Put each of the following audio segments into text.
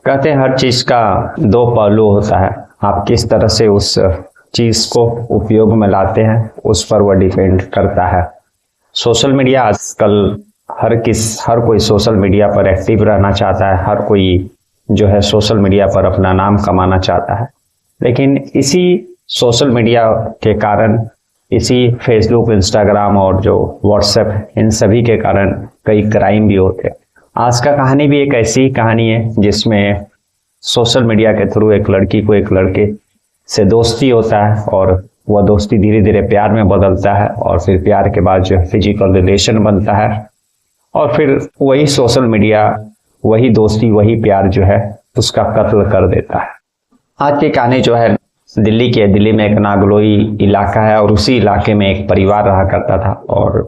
कहते हैं हर चीज का दो पहलू होता है। आप किस तरह से उस चीज को उपयोग में लाते हैं उस पर वह डिपेंड करता है। सोशल मीडिया आजकल हर कोई सोशल मीडिया पर एक्टिव रहना चाहता है। हर कोई जो है सोशल मीडिया पर अपना नाम कमाना चाहता है। लेकिन इसी सोशल मीडिया के कारण, इसी फेसबुक, इंस्टाग्राम और जो व्हाट्सएप, इन सभी के कारण कई क्राइम भी होते हैं। आज का कहानी भी एक ऐसी कहानी है जिसमें सोशल मीडिया के थ्रू एक लड़की को एक लड़के से दोस्ती होता है और वह दोस्ती धीरे धीरे प्यार में बदलता है और फिर प्यार के बाद जो फिजिकल रिलेशन बनता है और फिर वही सोशल मीडिया, वही दोस्ती, वही प्यार जो है उसका कत्ल कर देता है। आज की कहानी जो है दिल्ली में एक नागलोई इलाका है और उसी इलाके में एक परिवार रहा करता था और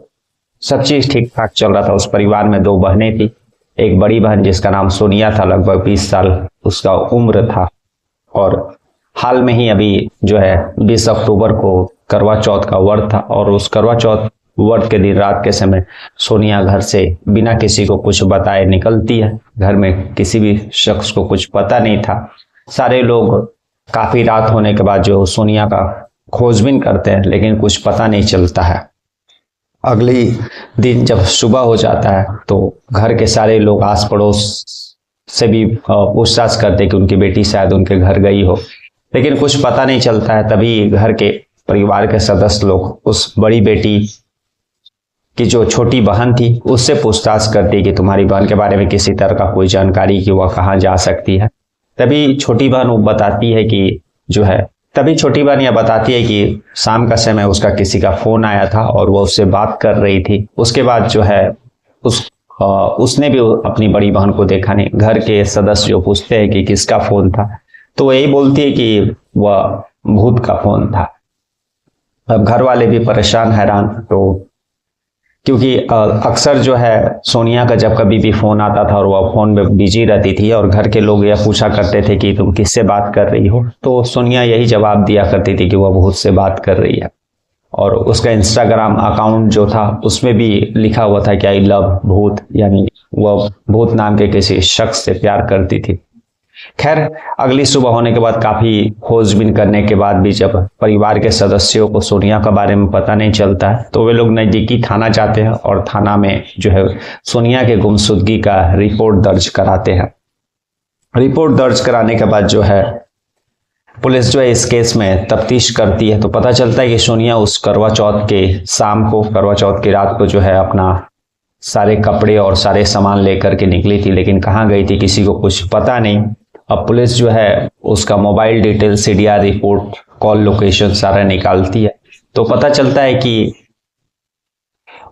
सब चीज ठीक ठाक चल रहा था। उस परिवार में दो बहनें थी। एक बड़ी बहन जिसका नाम सोनिया था, लगभग 20 साल उसका उम्र था और हाल में ही अभी जो है 20 अक्टूबर को करवा चौथ का व्रत था और उस करवा चौथ व्रत के दिन रात के समय सोनिया घर से बिना किसी को कुछ बताए निकलती है। घर में किसी भी शख्स को कुछ पता नहीं था। सारे लोग काफी रात होने के बाद जो सोनिया का खोजबीन करते हैं लेकिन कुछ पता नहीं चलता है। अगली दिन जब सुबह हो जाता है तो घर के सारे लोग आस पड़ोस से भी पूछताछ करते कि उनकी बेटी शायद उनके घर गई हो, लेकिन कुछ पता नहीं चलता है। तभी घर के परिवार के सदस्य लोग उस बड़ी बेटी की जो छोटी बहन थी उससे पूछताछ करती कि तुम्हारी बहन के बारे में किसी तरह का कोई जानकारी कि वह कहाँ जा सकती है। तभी छोटी बहन वो बताती है कि यह बताती है कि शाम का समय उसका किसी का फोन आया था और वो उससे बात कर रही थी। उसके बाद जो है उसने भी अपनी बड़ी बहन को देखा नहीं। घर के सदस्य जो पूछते हैं कि किसका फोन था तो वो यही बोलती है कि वह भूत का फोन था। अब घर वाले भी परेशान, हैरान, तो क्योंकि अक्सर जो है सोनिया का जब कभी भी फोन आता था और वह फोन में बिजी रहती थी और घर के लोग यह पूछा करते थे कि तुम किससे बात कर रही हो, तो सोनिया यही जवाब दिया करती थी कि वह भूत से बात कर रही है। और उसका इंस्टाग्राम अकाउंट जो था उसमें भी लिखा हुआ था कि आई लव भूत, यानी वह भूत नाम के किसी शख्स से प्यार करती थी। खैर, अगली सुबह होने के बाद काफी खोजबीन करने के बाद भी जब परिवार के सदस्यों को सोनिया के बारे में पता नहीं चलता है तो वे लोग नजदीकी थाना जाते हैं और थाना में जो है सोनिया के गुमशुदगी का रिपोर्ट दर्ज कराते हैं। रिपोर्ट दर्ज कराने के बाद जो है पुलिस जो है इस केस में तफ्तीश करती है तो पता चलता है कि सोनिया उस करवा चौथ की रात को जो है अपना सारे कपड़े और सारे सामान लेकर के निकली थी, लेकिन कहाँ गई थी किसी को कुछ पता नहीं। अब पुलिस जो है उसका mobile detail, CDR report, call location सारा निकालती है तो पता चलता है कि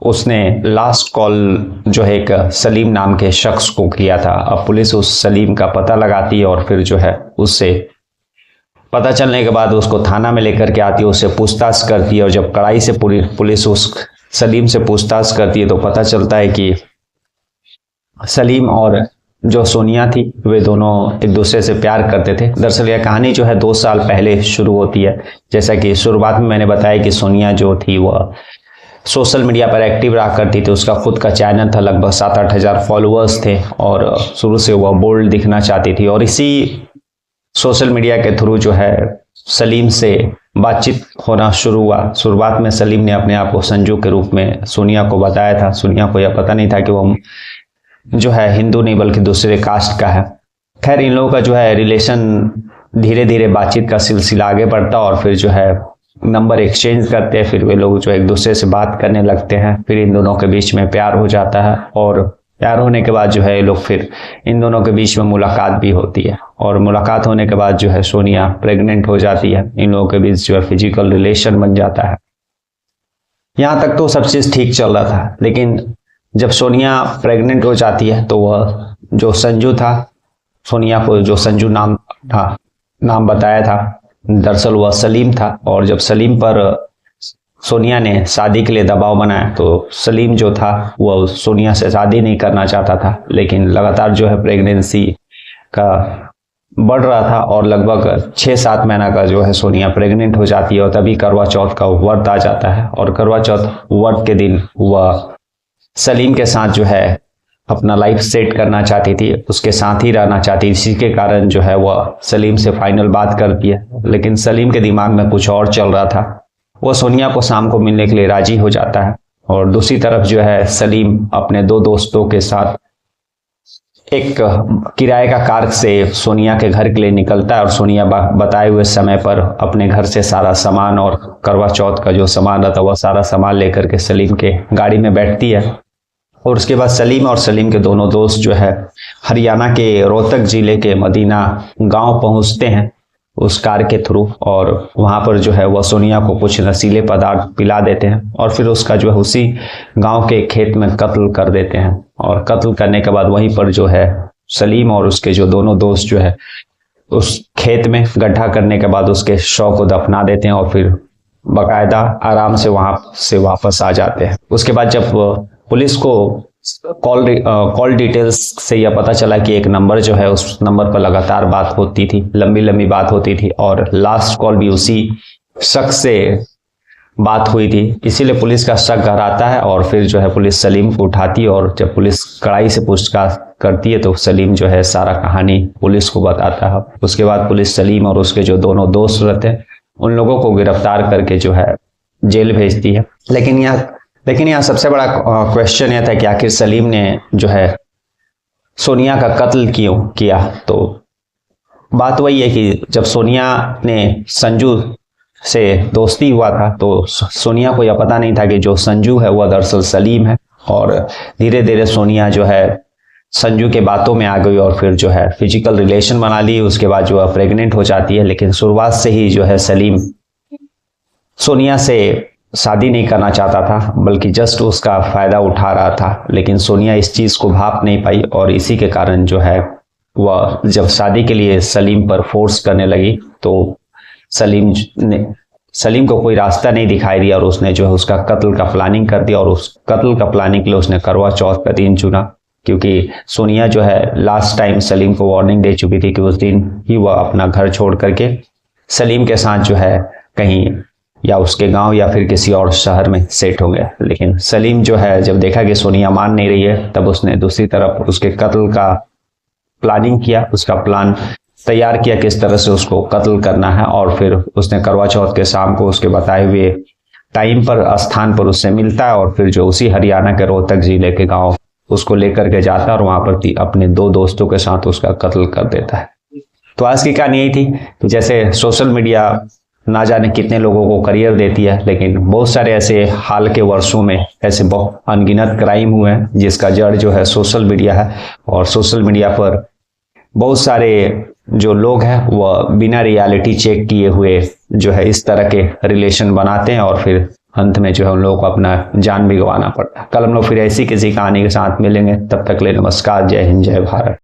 उसने लास्ट कॉल जो है एक सलीम नाम के शख्स को किया था। अब पुलिस उस सलीम का पता लगाती है और फिर जो है उससे पता चलने के बाद उसको थाना में लेकर के आती है, उससे पूछताछ करती है और जब कड़ाई से पुलिस उस सलीम से पूछताछ करती है तो पता चलता है कि सलीम और जो सोनिया थी वे दोनों एक दूसरे से प्यार करते थे। दरअसल यह कहानी जो है 2 साल पहले शुरू होती है। जैसा कि शुरुआत में मैंने बताया कि सोनिया जो थी वह सोशल मीडिया पर एक्टिव रहा करती थी। उसका खुद का चैनल था, लगभग 7-8 हज़ार फॉलोअर्स थे और शुरू से वह बोल्ड दिखना चाहती थी और इसी सोशल मीडिया के थ्रू जो है सलीम से बातचीत होना शुरू हुआ। शुरुआत में सलीम ने अपने आप को संजू के रूप में सोनिया को बताया था। सोनिया को यह पता नहीं था कि वह जो है हिंदू नहीं बल्कि दूसरे कास्ट का है। खैर, इन लोगों का जो है रिलेशन धीरे धीरे बातचीत का सिलसिला आगे बढ़ता और फिर जो है नंबर एक्सचेंज करते हैं। फिर वे लोग जो एक दूसरे से बात करने लगते हैं। फिर इन दोनों के बीच में प्यार हो जाता है और प्यार होने के बाद जो है लोग फिर इन दोनों के बीच में मुलाकात भी होती है और मुलाकात होने के बाद जो है सोनिया प्रेग्नेंट हो जाती है। इन लोगों के बीच जो है फिजिकल रिलेशन बन जाता है। यहाँ तक तो सब चीज ठीक चल रहा था, लेकिन जब सोनिया प्रेग्नेंट हो जाती है तो वह जो संजू था, सोनिया को जो संजू नाम बताया था, दरअसल वह सलीम था। और जब सलीम पर सोनिया ने शादी के लिए दबाव बनाया तो सलीम जो था वह सोनिया से शादी नहीं करना चाहता था, लेकिन लगातार जो है प्रेगनेंसी का बढ़ रहा था और लगभग 6-7 महीना का जो है सोनिया प्रेग्नेंट हो जाती है और तभी करवा चौथ का व्रत आ जाता है। और करवा चौथ व्रत के दिन वह सलीम के साथ जो है अपना लाइफ सेट करना चाहती थी, उसके साथ ही रहना चाहती थी। इसी के कारण जो है वह सलीम से फाइनल बात करती है, लेकिन सलीम के दिमाग में कुछ और चल रहा था। वो सोनिया को शाम को मिलने के लिए राजी हो जाता है और दूसरी तरफ जो है सलीम अपने दो दोस्तों के साथ एक किराए का कार से सोनिया के घर के लिए निकलता है और सोनिया बताए हुए समय पर अपने घर से सारा सामान और करवा चौथ का जो सामान रहता है वह सारा सामान लेकर के सलीम के गाड़ी में बैठती है। और उसके बाद सलीम और सलीम के दोनों दोस्त जो है हरियाणा के रोहतक जिले के मदीना गांव पहुंचते हैं उस कार के थ्रू, और वहां पर जो है वह सोनिया को कुछ नशीले पदार्थ पिला देते हैं और फिर उसका जो है उसी गांव के खेत में कत्ल कर देते हैं। और कत्ल करने के बाद वहीं पर जो है सलीम और उसके जो दोनों दोस्त जो है उस खेत में गड्ढा करने के बाद उसके शव को दफना देते हैं और फिर बाकायदा आराम से वहां से वापस आ जाते हैं। उसके बाद जब पुलिस को कॉल डिटेल्स से यह पता चला कि एक नंबर जो है उस नंबर पर लगातार बात होती थी, लंबी लंबी बात होती थी और लास्ट कॉल भी उसी शख्स से बात हुई थी, इसीलिए पुलिस का शक गहराता है। और फिर जो है पुलिस सलीम को उठाती है और जब पुलिस कड़ाई से पूछताछ करती है तो सलीम जो है सारा कहानी पुलिस को बताता है। उसके बाद पुलिस सलीम और उसके जो दोनों दोस्त रहते हैं उन लोगों को गिरफ्तार करके जो है जेल भेजती है। लेकिन यहाँ सबसे बड़ा क्वेश्चन यह था कि आखिर सलीम ने जो है सोनिया का कत्ल क्यों किया। तो बात वही है कि जब सोनिया ने संजू से दोस्ती हुआ था तो सोनिया को यह पता नहीं था कि जो संजू है वह दरअसल सलीम है। और धीरे धीरे सोनिया जो है संजू के बातों में आ गई और फिर जो है फिजिकल रिलेशन बना ली। उसके बाद जो है प्रेग्नेंट हो जाती है। लेकिन शुरुआत से ही जो है सलीम सोनिया से शादी नहीं करना चाहता था, बल्कि जस्ट उसका फायदा उठा रहा था। लेकिन सोनिया इस चीज को भाप नहीं पाई और इसी के कारण जो है वह जब शादी के लिए सलीम पर फोर्स करने लगी तो सलीम को कोई रास्ता नहीं दिखाई दिया और उसने जो है उसका कत्ल का प्लानिंग कर दिया। और उस कत्ल का प्लानिंग के लिए उसने करवा चौथ का दिन चुना, क्योंकि सोनिया जो है लास्ट टाइम सलीम को वार्निंग दे चुकी थी कि उस दिन ही वह अपना घर छोड़ करके सलीम के साथ जो है कहीं या उसके गांव या फिर किसी और शहर में सेट हो गया। लेकिन सलीम जो है जब देखा कि सोनिया मान नहीं रही है तब उसने दूसरी तरफ उसके कत्ल का प्लानिंग किया, उसका प्लान तैयार किया किस तरह से उसको कत्ल करना है। और फिर उसने करवा चौथ के शाम को उसके बताए हुए टाइम पर स्थान पर उससे मिलता है और फिर जो उसी हरियाणा के रोहतक जिले के गांव उसको लेकर के जाता है और वहां पर अपने दो दोस्तों के साथ उसका कत्ल कर देता है। तो आज की कहानी यही थी कि जैसे सोशल मीडिया ना जाने कितने लोगों को करियर देती है, लेकिन बहुत सारे ऐसे हाल के वर्षों में ऐसे बहुत अनगिनत क्राइम हुए हैं जिसका जड़ जो है सोशल मीडिया है। और सोशल मीडिया पर बहुत सारे जो लोग हैं वह बिना रियलिटी चेक किए हुए जो है इस तरह के रिलेशन बनाते हैं और फिर अंत में जो है उन लोगों को अपना जान भी गंवाना पड़ता है। कल हम लोग फिर ऐसी किसी कहानी के साथ मिलेंगे, तब तक ले नमस्कार, जय हिंद, जय भारत।